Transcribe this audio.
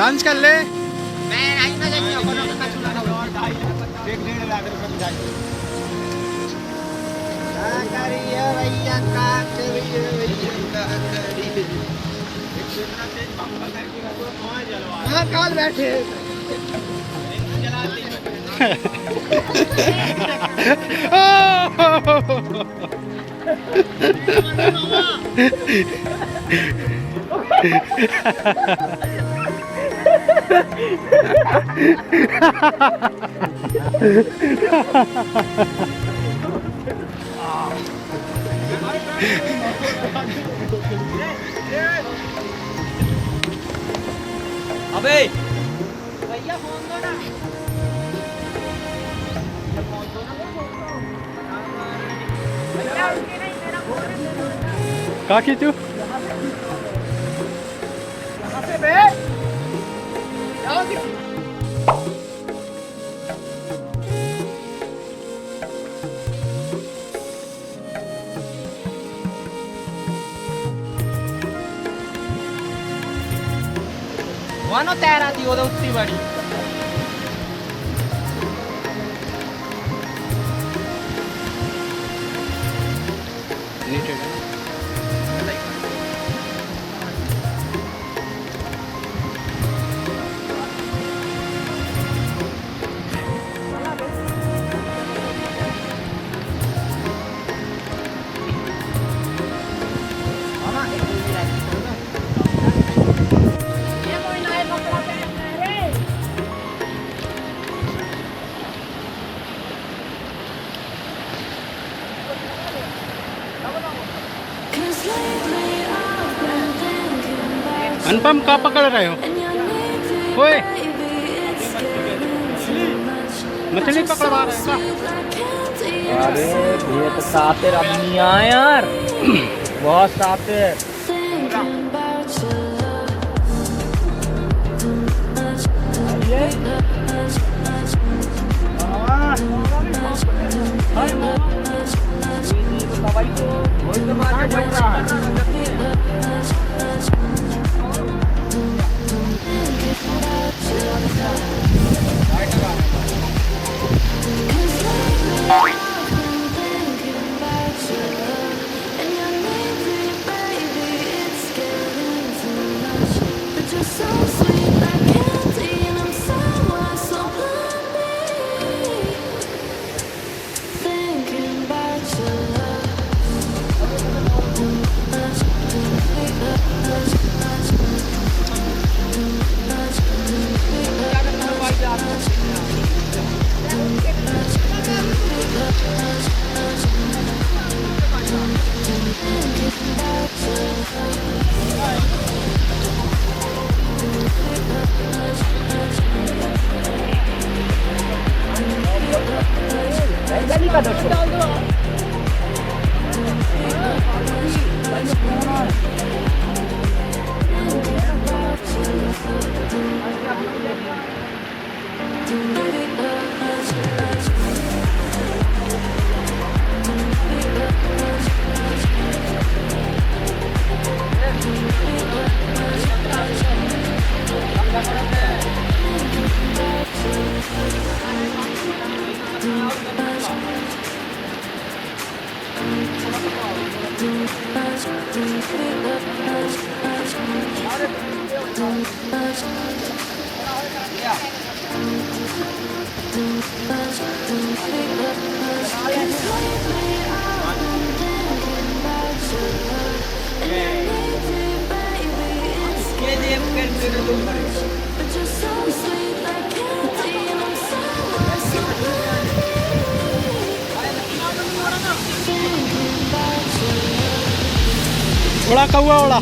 Lunch कर ले। मैं आई ना जाइए कोनो का चुला ना और 1.5 लाख रुपए की जाए करिए भैया का करिए भैया का करिए इतना तेज पंखा करके रखो कौन जलवा हां काल बैठे जलाते अबे भैया फोन दो ना भैया उसके नहीं मेरा फोन का खींचू? कहां पे बे जाओ कि वानो तैयार आती हो तो उतनी बड़ी नीचे ये कोई नया कपड़ा पहन रहे रे अनुपम का पकड़ रहे हो? ओए मछली पकड़वा रहे हैं का? अरे ये तो सातिर अब नहीं आए यार बहुत सातिर उड़ा कौआ उड़ा